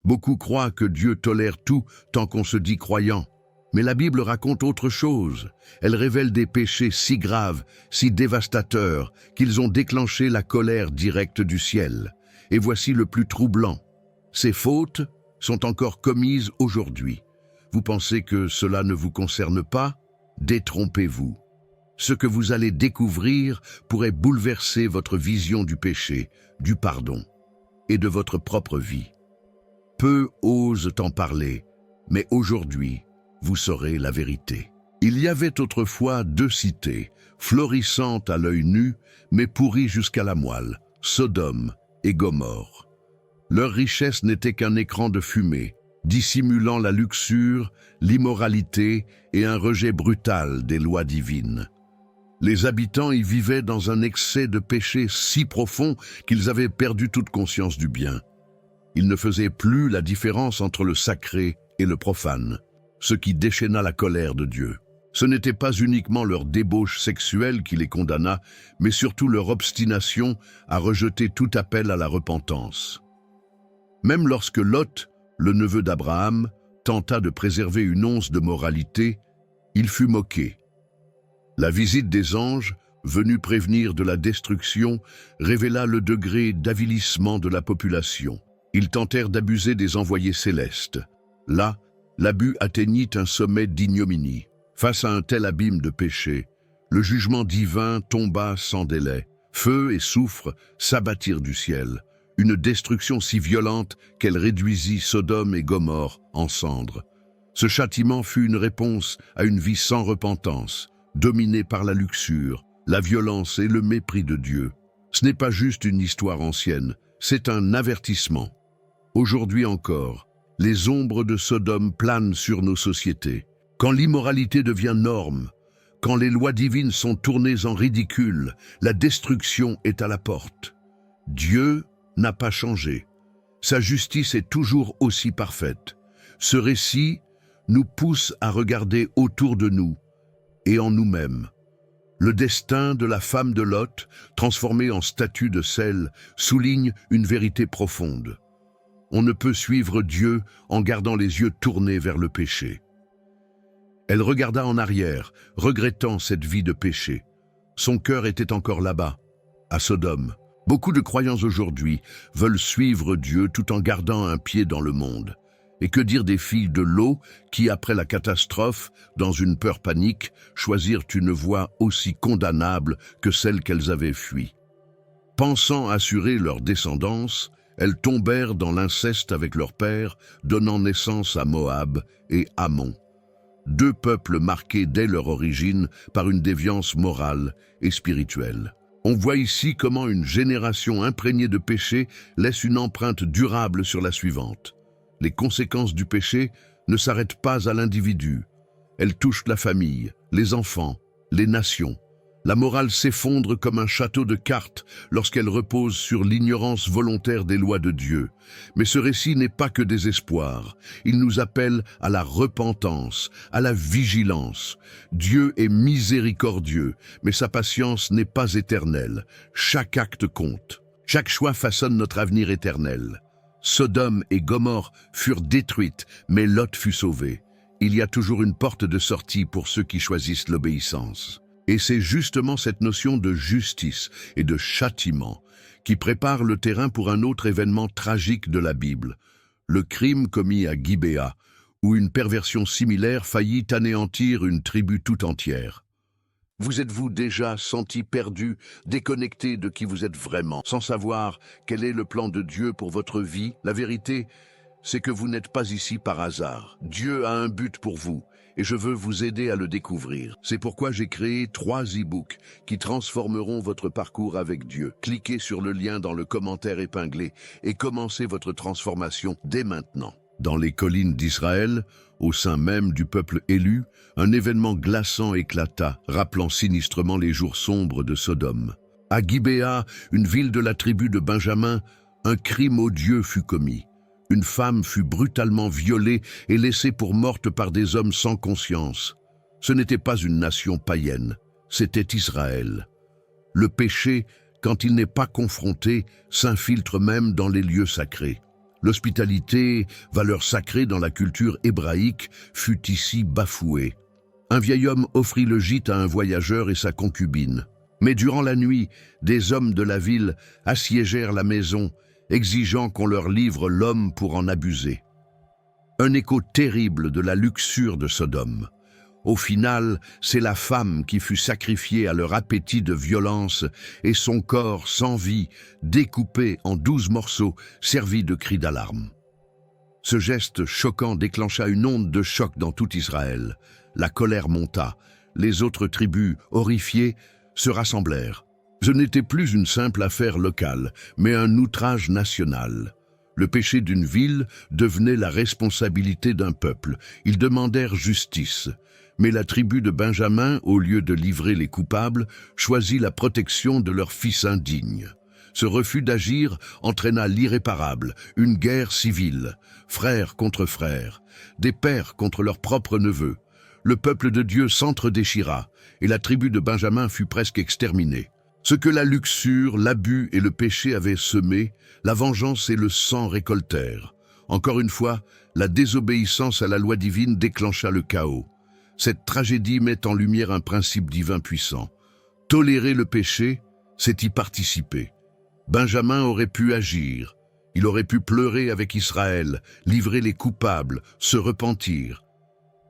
Beaucoup croient que Dieu tolère tout tant qu'on se dit croyant. Mais la Bible raconte autre chose. Elle révèle des péchés si graves, si dévastateurs, qu'ils ont déclenché la colère directe du ciel. Et voici le plus troublant. Ces fautes sont encore commises aujourd'hui. Vous pensez que cela ne vous concerne pas? Détrompez-vous. Ce que vous allez découvrir pourrait bouleverser votre vision du péché, du pardon et de votre propre vie. Peu osent en parler, mais aujourd'hui, vous saurez la vérité. Il y avait autrefois deux cités, florissantes à l'œil nu, mais pourries jusqu'à la moelle, Sodome et Gomorrhe. Leur richesse n'était qu'un écran de fumée, dissimulant la luxure, l'immoralité et un rejet brutal des lois divines. Les habitants y vivaient dans un excès de péché si profond qu'ils avaient perdu toute conscience du bien. Ils ne faisaient plus la différence entre le sacré et le profane, ce qui déchaîna la colère de Dieu. Ce n'était pas uniquement leur débauche sexuelle qui les condamna, mais surtout leur obstination à rejeter tout appel à la repentance. Même lorsque Lot, le neveu d'Abraham, tenta de préserver une once de moralité, il fut moqué. La visite des anges, venus prévenir de la destruction, révéla le degré d'avilissement de la population. Ils tentèrent d'abuser des envoyés célestes. Là, l'abus atteignit un sommet d'ignominie. Face à un tel abîme de péché, le jugement divin tomba sans délai. Feu et soufre s'abattirent du ciel. Une destruction si violente qu'elle réduisit Sodome et Gomorrhe en cendres. Ce châtiment fut une réponse à une vie sans repentance, dominée par la luxure, la violence et le mépris de Dieu. Ce n'est pas juste une histoire ancienne, c'est un avertissement. Aujourd'hui encore, les ombres de Sodome planent sur nos sociétés. Quand l'immoralité devient norme, quand les lois divines sont tournées en ridicule, la destruction est à la porte. Dieu n'a pas changé. Sa justice est toujours aussi parfaite. Ce récit nous pousse à regarder autour de nous et en nous-mêmes. Le destin de la femme de Lot, transformée en statue de sel, souligne une vérité profonde. On ne peut suivre Dieu en gardant les yeux tournés vers le péché. Elle regarda en arrière, regrettant cette vie de péché. Son cœur était encore là-bas, à Sodome. Beaucoup de croyants aujourd'hui veulent suivre Dieu tout en gardant un pied dans le monde. Et que dire des filles de Lot qui, après la catastrophe, dans une peur panique, choisirent une voie aussi condamnable que celle qu'elles avaient fuie. Pensant assurer leur descendance, elles tombèrent dans l'inceste avec leur père, donnant naissance à Moab et Ammon. Deux peuples marqués dès leur origine par une déviance morale et spirituelle. On voit ici comment une génération imprégnée de péché laisse une empreinte durable sur la suivante. Les conséquences du péché ne s'arrêtent pas à l'individu. Elles touchent la famille, les enfants, les nations. La morale s'effondre comme un château de cartes lorsqu'elle repose sur l'ignorance volontaire des lois de Dieu. Mais ce récit n'est pas que des espoirs. Il nous appelle à la repentance, à la vigilance. Dieu est miséricordieux, mais sa patience n'est pas éternelle. Chaque acte compte. Chaque choix façonne notre avenir éternel. Sodome et Gomorrhe furent détruites, mais Lot fut sauvé. Il y a toujours une porte de sortie pour ceux qui choisissent l'obéissance. Et c'est justement cette notion de justice et de châtiment qui prépare le terrain pour un autre événement tragique de la Bible, le crime commis à Gibéa, où une perversion similaire faillit anéantir une tribu tout entière. Vous êtes-vous déjà senti perdu, déconnecté de qui vous êtes vraiment, sans savoir quel est le plan de Dieu pour votre vie? La vérité, c'est que vous n'êtes pas ici par hasard. Dieu a un but pour vous. Et je veux vous aider à le découvrir. C'est pourquoi j'ai créé 3 e-books qui transformeront votre parcours avec Dieu. Cliquez sur le lien dans le commentaire épinglé et commencez votre transformation dès maintenant. Dans les collines d'Israël, au sein même du peuple élu, un événement glaçant éclata, rappelant sinistrement les jours sombres de Sodome. À Gibéa, une ville de la tribu de Benjamin, un crime odieux fut commis. Une femme fut brutalement violée et laissée pour morte par des hommes sans conscience. Ce n'était pas une nation païenne, c'était Israël. Le péché, quand il n'est pas confronté, s'infiltre même dans les lieux sacrés. L'hospitalité, valeur sacrée dans la culture hébraïque, fut ici bafouée. Un vieil homme offrit le gîte à un voyageur et sa concubine. Mais durant la nuit, des hommes de la ville assiégèrent la maison, exigeant qu'on leur livre l'homme pour en abuser. Un écho terrible de la luxure de Sodome. Au final, c'est la femme qui fut sacrifiée à leur appétit de violence et son corps sans vie, découpé en 12 morceaux, servit de cri d'alarme. Ce geste choquant déclencha une onde de choc dans tout Israël. La colère monta. Les autres tribus, horrifiées, se rassemblèrent. Ce n'était plus une simple affaire locale, mais un outrage national. Le péché d'une ville devenait la responsabilité d'un peuple. Ils demandèrent justice. Mais la tribu de Benjamin, au lieu de livrer les coupables, choisit la protection de leur fils indigne. Ce refus d'agir entraîna l'irréparable, une guerre civile, frères contre frères, des pères contre leurs propres neveux. Le peuple de Dieu s'entre-déchira, et la tribu de Benjamin fut presque exterminée. Ce que la luxure, l'abus et le péché avaient semé, la vengeance et le sang récoltèrent. Encore une fois, la désobéissance à la loi divine déclencha le chaos. Cette tragédie met en lumière un principe divin puissant. Tolérer le péché, c'est y participer. Benjamin aurait pu agir. Il aurait pu pleurer avec Israël, livrer les coupables, se repentir.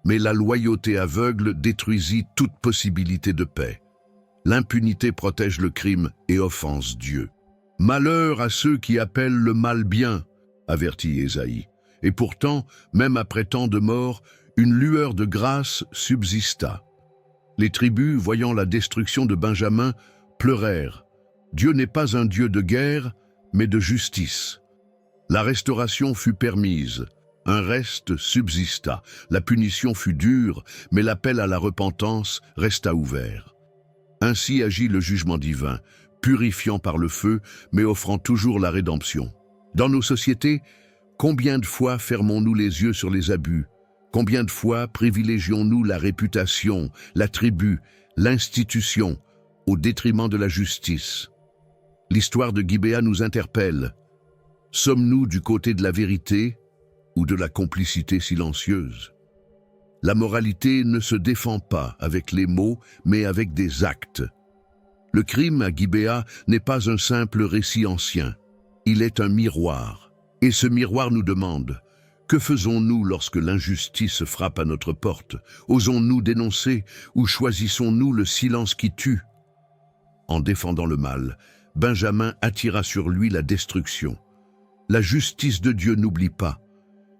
Mais la loyauté aveugle détruisit toute possibilité de paix. L'impunité protège le crime et offense Dieu. Malheur à ceux qui appellent le mal bien, avertit Ésaïe. Et pourtant, même après tant de morts, une lueur de grâce subsista. Les tribus, voyant la destruction de Benjamin, pleurèrent. Dieu n'est pas un Dieu de guerre, mais de justice. La restauration fut permise. Un reste subsista. La punition fut dure, mais l'appel à la repentance resta ouvert. Ainsi agit le jugement divin, purifiant par le feu, mais offrant toujours la rédemption. Dans nos sociétés, combien de fois fermons-nous les yeux sur les abus? Combien de fois privilégions-nous la réputation, la tribu, l'institution, au détriment de la justice? L'histoire de Gibéa nous interpelle. Sommes-nous du côté de la vérité ou de la complicité silencieuse? La moralité ne se défend pas avec les mots, mais avec des actes. Le crime à Gibéa n'est pas un simple récit ancien. Il est un miroir. Et ce miroir nous demande: que faisons-nous lorsque l'injustice frappe à notre porte? Osons-nous dénoncer ou choisissons-nous le silence qui tue? En défendant le mal, Benjamin attira sur lui la destruction. La justice de Dieu n'oublie pas,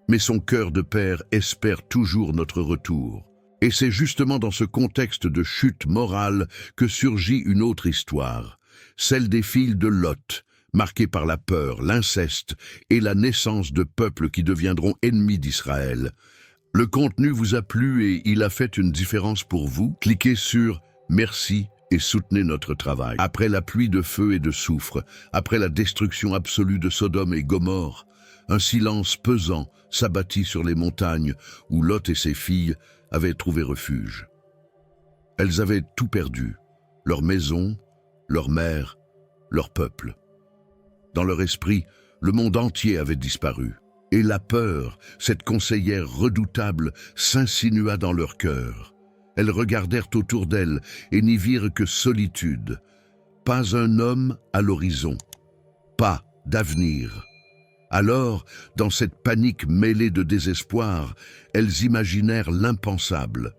mais son cœur de père espère toujours notre retour. Et c'est justement dans ce contexte de chute morale que surgit une autre histoire, celle des filles de Lot, marquée par la peur, l'inceste et la naissance de peuples qui deviendront ennemis d'Israël. Le contenu vous a plu et il a fait une différence pour vous? Cliquez sur « Merci » et soutenez notre travail. Après la pluie de feu et de soufre, après la destruction absolue de Sodome et Gomorrhe, un silence pesant s'abattit sur les montagnes où Lot et ses filles avaient trouvé refuge. Elles avaient tout perdu, leur maison, leur mère, leur peuple. Dans leur esprit, le monde entier avait disparu. Et la peur, cette conseillère redoutable, s'insinua dans leur cœur. Elles regardèrent autour d'elles et n'y virent que solitude. Pas un homme à l'horizon. Pas d'avenir. Alors, dans cette panique mêlée de désespoir, elles imaginèrent l'impensable.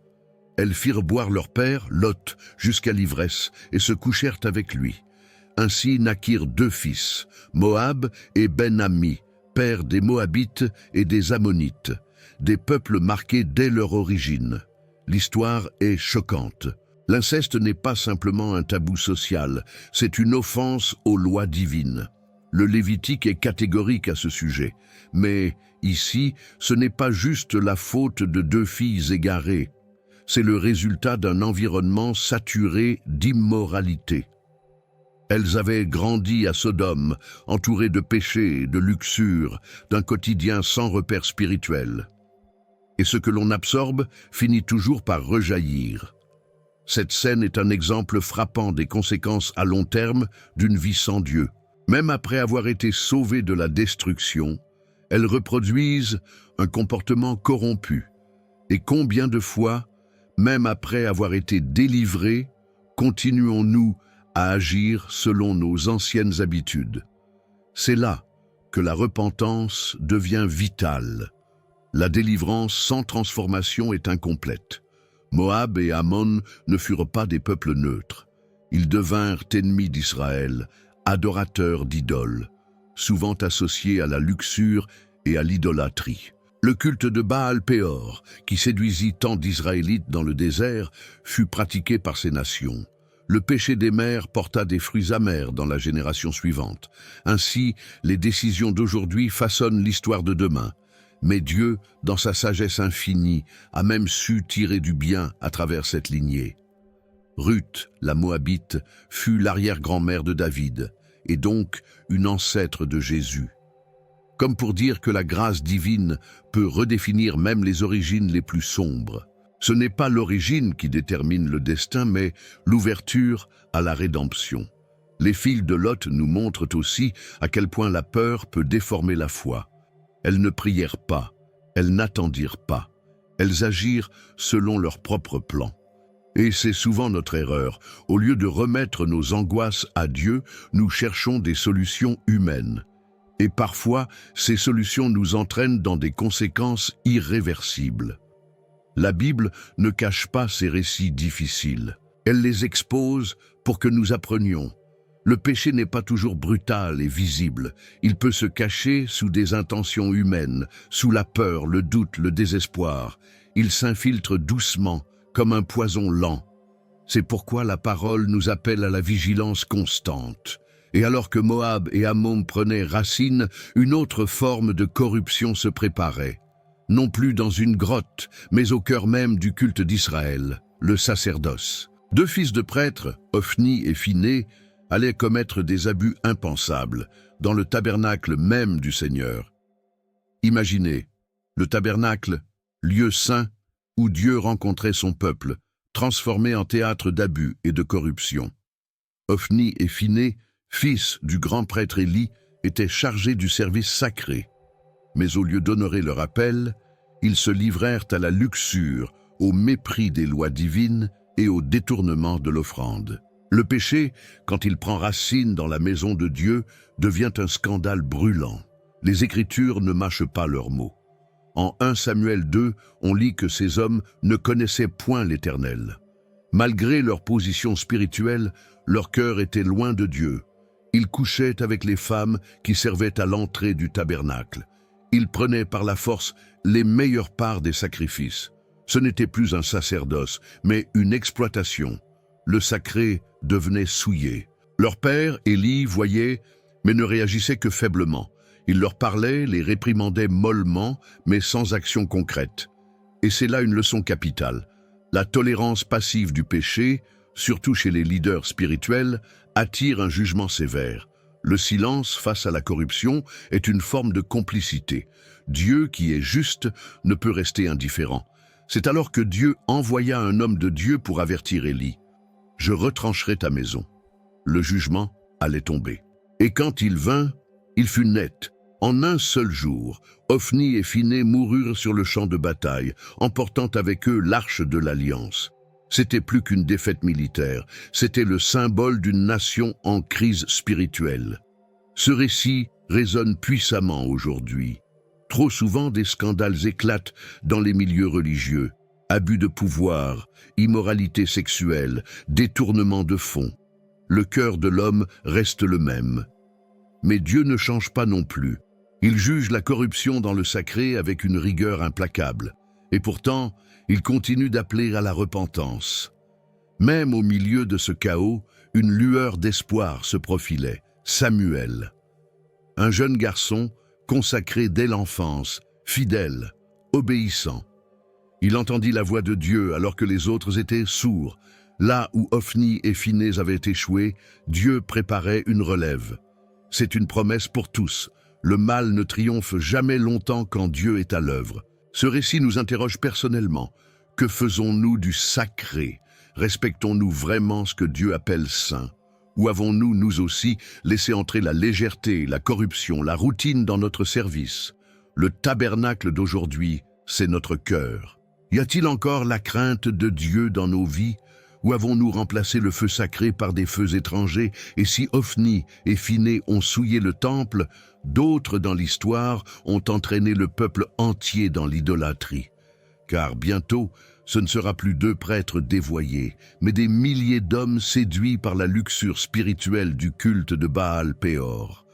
Elles firent boire leur père, Lot, jusqu'à l'ivresse et se couchèrent avec lui. Ainsi naquirent 2 fils, Moab et Ben-Ammi, pères des Moabites et des Ammonites, des peuples marqués dès leur origine. L'histoire est choquante. L'inceste n'est pas simplement un tabou social, c'est une offense aux lois divines. Le Lévitique est catégorique à ce sujet, mais ici, ce n'est pas juste la faute de 2 filles égarées, c'est le résultat d'un environnement saturé d'immoralité. Elles avaient grandi à Sodome, entourées de péchés, de luxure, d'un quotidien sans repère spirituel. Et ce que l'on absorbe finit toujours par rejaillir. Cette scène est un exemple frappant des conséquences à long terme d'une vie sans Dieu. Même après avoir été sauvées de la destruction, Elles reproduisent un comportement corrompu. Et combien de fois, même après avoir été délivrés, continuons-nous à agir selon nos anciennes habitudes? C'est là que la repentance devient vitale. La délivrance sans transformation est incomplète. Moab et Ammon ne furent pas des peuples neutres. Ils devinrent ennemis d'Israël, adorateurs d'idoles, souvent associés à la luxure et à l'idolâtrie. Le culte de Baal-Péor, qui séduisit tant d'Israélites dans le désert, fut pratiqué par ces nations. Le péché des mères porta des fruits amers dans la génération suivante. Ainsi, les décisions d'aujourd'hui façonnent l'histoire de demain. Mais Dieu, dans sa sagesse infinie, a même su tirer du bien à travers cette lignée. Ruth, la Moabite, fut l'arrière-grand-mère de David, et donc une ancêtre de Jésus. Comme pour dire que la grâce divine peut redéfinir même les origines les plus sombres. Ce n'est pas l'origine qui détermine le destin, mais l'ouverture à la rédemption. Les filles de Lot nous montrent aussi à quel point la peur peut déformer la foi. Elles ne prièrent pas, elles n'attendirent pas, elles agirent selon leur propre plan. Et c'est souvent notre erreur. Au lieu de remettre nos angoisses à Dieu, nous cherchons des solutions humaines. Et parfois, ces solutions nous entraînent dans des conséquences irréversibles. La Bible ne cache pas ces récits difficiles. Elle les expose pour que nous apprenions. Le péché n'est pas toujours brutal et visible. Il peut se cacher sous des intentions humaines, sous la peur, le doute, le désespoir. Il s'infiltre doucement, comme un poison lent. C'est pourquoi la parole nous appelle à la vigilance constante. Et alors que Moab et Ammon prenaient racine, une autre forme de corruption se préparait. Non plus dans une grotte, mais au cœur même du culte d'Israël, le sacerdoce. Deux fils de prêtres, Ophni et Phiné, allaient commettre des abus impensables dans le tabernacle même du Seigneur. Imaginez, le tabernacle, lieu saint où Dieu rencontrait son peuple, transformé en théâtre d'abus et de corruption. Ophni et Phiné, fils du grand prêtre Élie, étaient chargés du service sacré. Mais au lieu d'honorer leur appel, ils se livrèrent à la luxure, au mépris des lois divines et au détournement de l'offrande. Le péché, quand il prend racine dans la maison de Dieu, devient un scandale brûlant. Les Écritures ne mâchent pas leurs mots. En 1 Samuel 2, on lit que ces hommes ne connaissaient point l'Éternel. Malgré leur position spirituelle, leur cœur était loin de Dieu. Ils couchaient avec les femmes qui servaient à l'entrée du tabernacle. Ils prenaient par la force les meilleures parts des sacrifices. Ce n'était plus un sacerdoce, mais une exploitation. Le sacré devenait souillé. Leur père, Élie, voyait, mais ne réagissait que faiblement. Il leur parlait, les réprimandait mollement, mais sans action concrète. Et c'est là une leçon capitale. La tolérance passive du péché, surtout chez les leaders spirituels, attire un jugement sévère. Le silence face à la corruption est une forme de complicité. Dieu, qui est juste, ne peut rester indifférent. C'est alors que Dieu envoya un homme de Dieu pour avertir Élie. « Je retrancherai ta maison. » Le jugement allait tomber. Et quand il vint, il fut net. En un seul jour, Ophni et Phiné moururent sur le champ de bataille, emportant avec eux l'arche de l'Alliance. C'était plus qu'une défaite militaire, c'était le symbole d'une nation en crise spirituelle. Ce récit résonne puissamment aujourd'hui. Trop souvent, des scandales éclatent dans les milieux religieux. Abus de pouvoir, immoralité sexuelle, détournement de fonds. Le cœur de l'homme reste le même. Mais Dieu ne change pas non plus. Il juge la corruption dans le sacré avec une rigueur implacable. Et pourtant, il continue d'appeler à la repentance. Même au milieu de ce chaos, une lueur d'espoir se profilait, Samuel. Un jeune garçon, consacré dès l'enfance, fidèle, obéissant. Il entendit la voix de Dieu alors que les autres étaient sourds. Là où Ophni et Phinées avaient échoué, Dieu préparait une relève. C'est une promesse pour tous. Le mal ne triomphe jamais longtemps quand Dieu est à l'œuvre. Ce récit nous interroge personnellement. Que faisons-nous du sacré? Respectons-nous vraiment ce que Dieu appelle saint? Ou avons-nous, nous aussi, laissé entrer la légèreté, la corruption, la routine dans notre service? Le tabernacle d'aujourd'hui, c'est notre cœur. Y a-t-il encore la crainte de Dieu dans nos vies? Ou avons-nous remplacé le feu sacré par des feux étrangers? Et si Ophni et Phiné ont souillé le temple, d'autres dans l'histoire ont entraîné le peuple entier dans l'idolâtrie. Car bientôt, ce ne sera plus 2 prêtres dévoyés, mais des milliers d'hommes séduits par la luxure spirituelle du culte de Baal-Péor.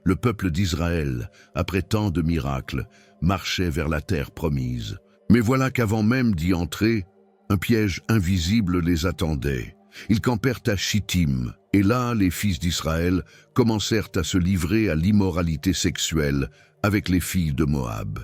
Le peuple d'Israël, après tant de miracles, marchait vers la terre promise. Mais voilà qu'avant même d'y entrer, un piège invisible les attendait. Ils campèrent à Chittim, et là les fils d'Israël commencèrent à se livrer à l'immoralité sexuelle avec les filles de Moab.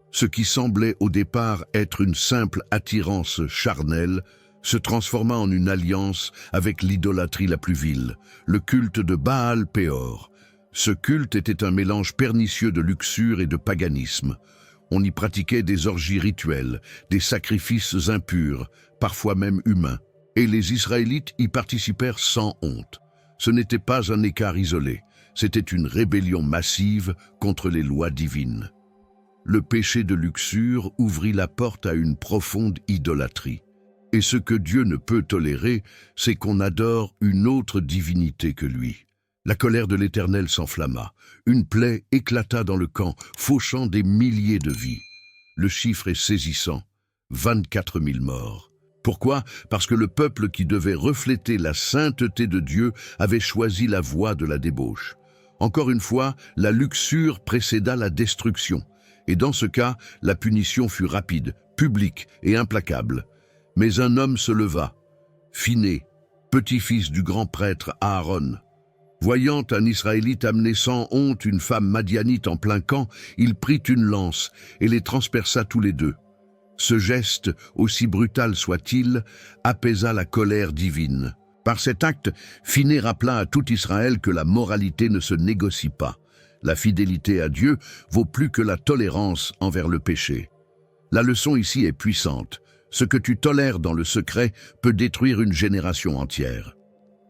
Ce qui semblait au départ être une simple attirance charnelle se transforma en une alliance avec l'idolâtrie la plus vile, le culte de Baal-Péor. Ce culte était un mélange pernicieux de luxure et de paganisme. On y pratiquait des orgies rituelles, des sacrifices impurs, parfois même humains. Et les Israélites y participèrent sans honte. Ce n'était pas un écart isolé, c'était une rébellion massive contre les lois divines. Le péché de luxure ouvrit la porte à une profonde idolâtrie. Et ce que Dieu ne peut tolérer, c'est qu'on adore une autre divinité que lui. La colère de l'Éternel s'enflamma. Une plaie éclata dans le camp, fauchant des milliers de vies. Le chiffre est saisissant, 24 000 morts. Pourquoi? Parce que le peuple qui devait refléter la sainteté de Dieu avait choisi la voie de la débauche. Encore une fois, la luxure précéda la destruction. Et dans ce cas, la punition fut rapide, publique et implacable. Mais un homme se leva, Phiné, petit-fils du grand prêtre Aaron. Voyant un Israélite amener sans honte une femme madianite en plein camp, il prit une lance et les transperça tous les deux. Ce geste, aussi brutal soit-il, apaisa la colère divine. Par cet acte, Phiné rappela à tout Israël que la moralité ne se négocie pas. La fidélité à Dieu vaut plus que la tolérance envers le péché. La leçon ici est puissante. Ce que tu tolères dans le secret peut détruire une génération entière.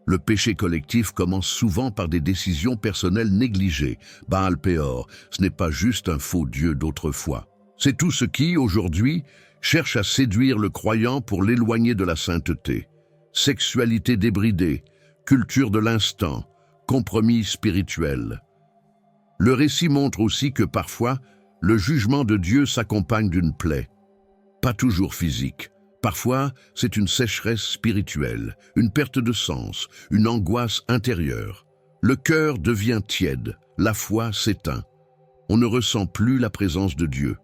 Le péché collectif commence souvent par des décisions personnelles négligées. Baal-Péor, ce n'est pas juste un faux dieu d'autrefois. C'est tout ce qui, aujourd'hui, cherche à séduire le croyant pour l'éloigner de la sainteté. Sexualité débridée, culture de l'instant, compromis spirituel. Le récit montre aussi que parfois, le jugement de Dieu s'accompagne d'une plaie. Pas toujours physique. Parfois, c'est une sécheresse spirituelle, une perte de sens, une angoisse intérieure. Le cœur devient tiède, la foi s'éteint. On ne ressent plus la présence de Dieu.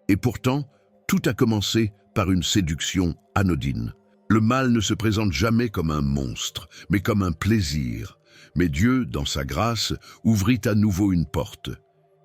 Et pourtant, tout a commencé par une séduction anodine. Le mal ne se présente jamais comme un monstre, mais comme un plaisir. Mais Dieu, dans sa grâce, ouvrit à nouveau une porte.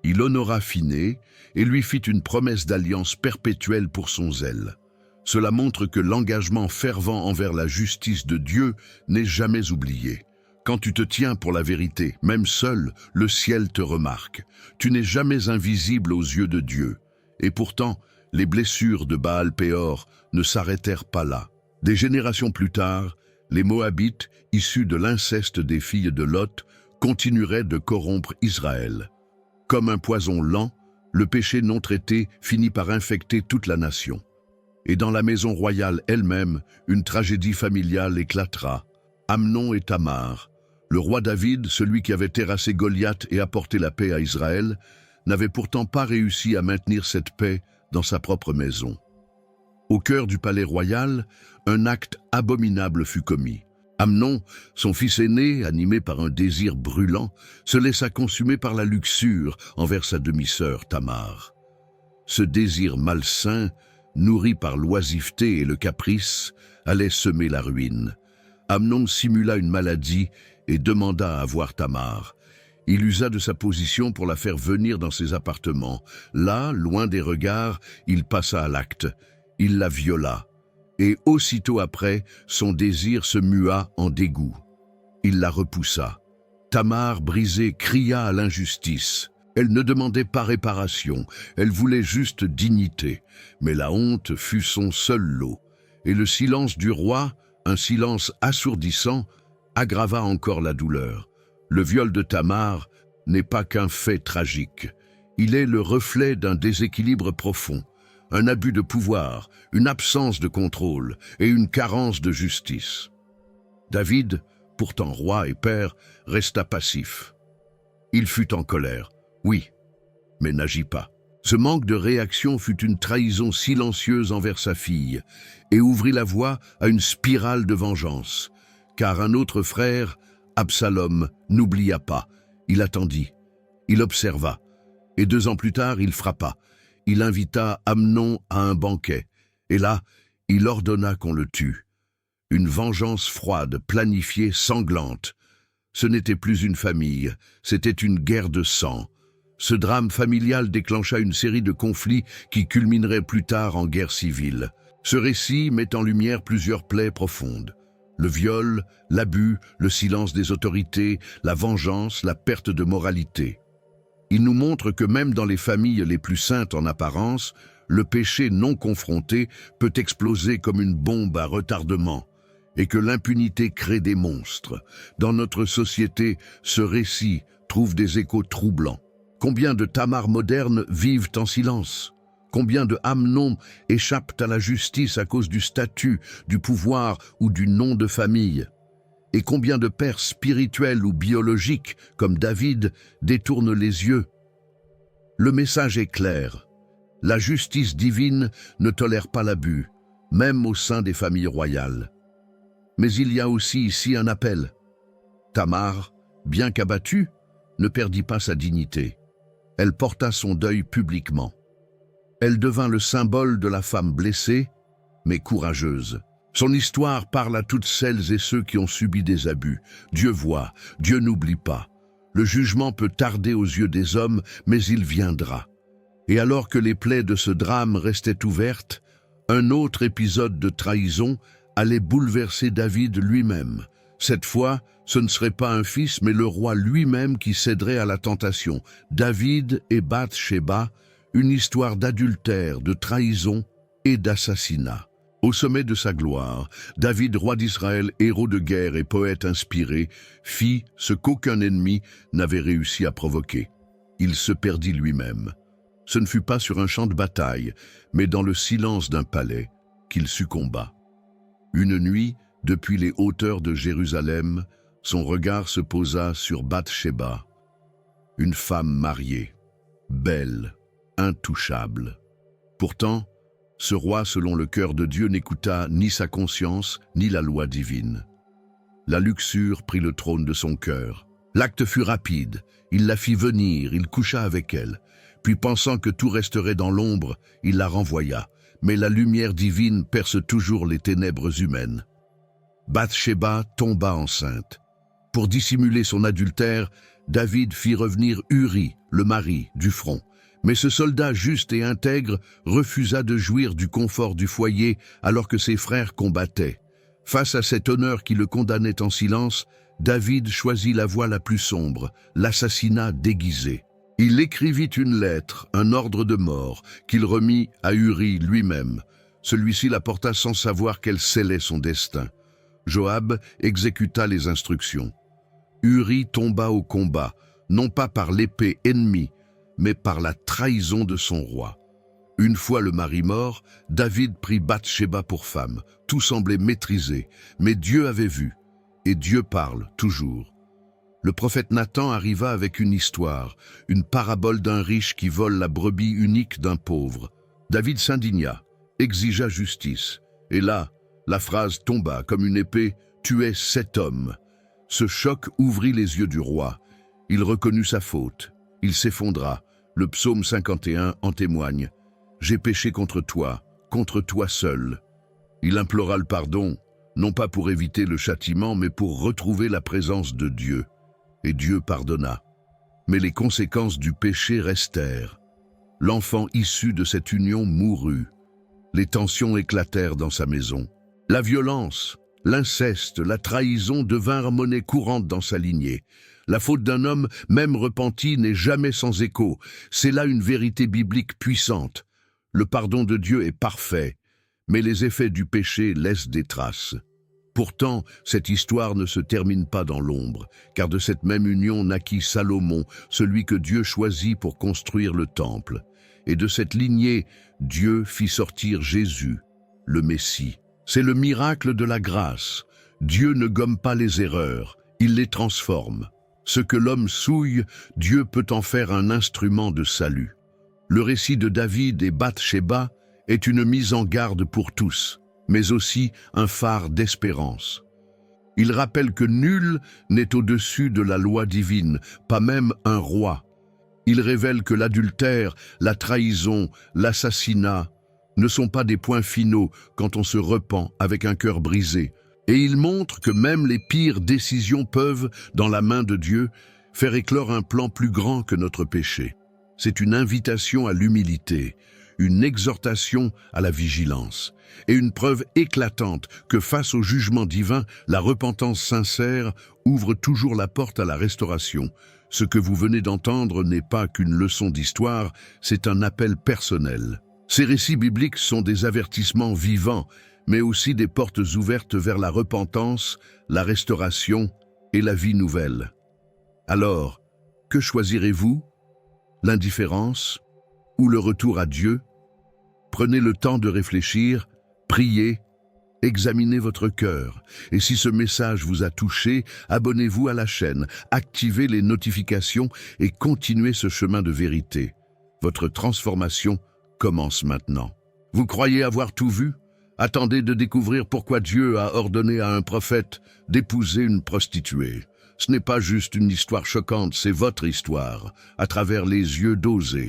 Il honora Phiné et lui fit une promesse d'alliance perpétuelle pour son zèle. Cela montre que l'engagement fervent envers la justice de Dieu n'est jamais oublié. Quand tu te tiens pour la vérité, même seul, le ciel te remarque. Tu n'es jamais invisible aux yeux de Dieu. Et pourtant, les blessures de Baal-Péor ne s'arrêtèrent pas là. Des générations plus tard, les Moabites, issus de l'inceste des filles de Lot, continueraient de corrompre Israël. Comme un poison lent, le péché non traité finit par infecter toute la nation. Et dans la maison royale elle-même, une tragédie familiale éclatera. Amnon et Tamar, le roi David, celui qui avait terrassé Goliath et apporté la paix à Israël, n'avait pourtant pas réussi à maintenir cette paix dans sa propre maison. Au cœur du palais royal, un acte abominable fut commis. Amnon, son fils aîné, animé par un désir brûlant, se laissa consumer par la luxure envers sa demi-sœur Tamar. Ce désir malsain, nourri par l'oisiveté et le caprice, allait semer la ruine. Amnon simula une maladie et demanda à voir Tamar. Il usa de sa position pour la faire venir dans ses appartements. Là, loin des regards, il passa à l'acte. Il la viola. Et aussitôt après, son désir se mua en dégoût. Il la repoussa. Tamar, brisée, cria à l'injustice. Elle ne demandait pas réparation, elle voulait juste dignité. Mais la honte fut son seul lot. Et le silence du roi, un silence assourdissant, aggrava encore la douleur. Le viol de Tamar n'est pas qu'un fait tragique. Il est le reflet d'un déséquilibre profond, un abus de pouvoir, une absence de contrôle et une carence de justice. David, pourtant roi et père, resta passif. Il fut en colère, oui, mais n'agit pas. Ce manque de réaction fut une trahison silencieuse envers sa fille et ouvrit la voie à une spirale de vengeance, car un autre frère, Absalom, n'oublia pas. Il attendit, il observa, et 2 ans plus tard, il frappa. Il invita Amnon à un banquet, et là, il ordonna qu'on le tue. Une vengeance froide, planifiée, sanglante. Ce n'était plus une famille, c'était une guerre de sang. Ce drame familial déclencha une série de conflits qui culmineraient plus tard en guerre civile. Ce récit met en lumière plusieurs plaies profondes. Le viol, l'abus, le silence des autorités, la vengeance, la perte de moralité. Il nous montre que même dans les familles les plus saintes en apparence, le péché non confronté peut exploser comme une bombe à retardement, et que l'impunité crée des monstres. Dans notre société, ce récit trouve des échos troublants. Combien de Tamar modernes vivent en silence? Combien de Amnon échappent à la justice à cause du statut, du pouvoir ou du nom de famille? Et combien de pères spirituels ou biologiques, comme David, détournent les yeux? Le message est clair. La justice divine ne tolère pas l'abus, même au sein des familles royales. Mais il y a aussi ici un appel. Tamar, bien qu'abattue, ne perdit pas sa dignité. Elle porta son deuil publiquement. Elle devint le symbole de la femme blessée, mais courageuse. Son histoire parle à toutes celles et ceux qui ont subi des abus. Dieu voit, Dieu n'oublie pas. Le jugement peut tarder aux yeux des hommes, mais il viendra. Et alors que les plaies de ce drame restaient ouvertes, un autre épisode de trahison allait bouleverser David lui-même. Cette fois, ce ne serait pas un fils, mais le roi lui-même qui céderait à la tentation. David et Bath-sheba, une histoire d'adultère, de trahison et d'assassinat. Au sommet de sa gloire, David, roi d'Israël, héros de guerre et poète inspiré, fit ce qu'aucun ennemi n'avait réussi à provoquer. Il se perdit lui-même. Ce ne fut pas sur un champ de bataille, mais dans le silence d'un palais, qu'il succomba. Une nuit, depuis les hauteurs de Jérusalem, son regard se posa sur Bath-sheba, une femme mariée, belle, intouchable. Pourtant, ce roi, selon le cœur de Dieu, n'écouta ni sa conscience, ni la loi divine. La luxure prit le trône de son cœur. L'acte fut rapide, il la fit venir, il coucha avec elle. Puis pensant que tout resterait dans l'ombre, il la renvoya. Mais la lumière divine perce toujours les ténèbres humaines. Bath-sheba tomba enceinte. Pour dissimuler son adultère, David fit revenir Uri, le mari, du front. Mais ce soldat juste et intègre refusa de jouir du confort du foyer alors que ses frères combattaient. Face à cet honneur qui le condamnait en silence, David choisit la voie la plus sombre, l'assassinat déguisé. Il écrivit une lettre, un ordre de mort, qu'il remit à Uri lui-même. Celui-ci la porta sans savoir qu'elle scellait son destin. Joab exécuta les instructions. Uri tomba au combat, non pas par l'épée ennemie, mais par la trahison de son roi. Une fois le mari mort, David prit Bath-sheba pour femme. Tout semblait maîtrisé, mais Dieu avait vu, et Dieu parle toujours. Le prophète Nathan arriva avec une histoire, une parabole d'un riche qui vole la brebis unique d'un pauvre. David s'indigna, exigea justice, et là, la phrase tomba comme une épée, « Tu es cet homme ». Ce choc ouvrit les yeux du roi. Il reconnut sa faute. Il s'effondra. Le psaume 51 en témoigne. « J'ai péché contre toi seul ». Il implora le pardon, non pas pour éviter le châtiment, mais pour retrouver la présence de Dieu. Et Dieu pardonna. Mais les conséquences du péché restèrent. L'enfant issu de cette union mourut. Les tensions éclatèrent dans sa maison. La violence, l'inceste, la trahison devinrent monnaie courante dans sa lignée. La faute d'un homme, même repenti, n'est jamais sans écho. C'est là une vérité biblique puissante. Le pardon de Dieu est parfait, mais les effets du péché laissent des traces. Pourtant, cette histoire ne se termine pas dans l'ombre, car de cette même union naquit Salomon, celui que Dieu choisit pour construire le temple. Et de cette lignée, Dieu fit sortir Jésus, le Messie. C'est le miracle de la grâce. Dieu ne gomme pas les erreurs, il les transforme. Ce que l'homme souille, Dieu peut en faire un instrument de salut. Le récit de David et Bath-sheba est une mise en garde pour tous, mais aussi un phare d'espérance. Il rappelle que nul n'est au-dessus de la loi divine, pas même un roi. Il révèle que l'adultère, la trahison, l'assassinat ne sont pas des points finaux quand on se repent avec un cœur brisé. Et il montre que même les pires décisions peuvent, dans la main de Dieu, faire éclore un plan plus grand que notre péché. C'est une invitation à l'humilité, une exhortation à la vigilance, et une preuve éclatante que face au jugement divin, la repentance sincère ouvre toujours la porte à la restauration. Ce que vous venez d'entendre n'est pas qu'une leçon d'histoire, c'est un appel personnel. Ces récits bibliques sont des avertissements vivants, mais aussi des portes ouvertes vers la repentance, la restauration et la vie nouvelle. Alors, que choisirez-vous? L'indifférence ou le retour à Dieu? Prenez le temps de réfléchir, priez, examinez votre cœur. Et si ce message vous a touché, abonnez-vous à la chaîne, activez les notifications et continuez ce chemin de vérité. Votre transformation commence maintenant. Vous croyez avoir tout vu? Attendez de découvrir pourquoi Dieu a ordonné à un prophète d'épouser une prostituée. Ce n'est pas juste une histoire choquante, c'est votre histoire, à travers les yeux d'Osée.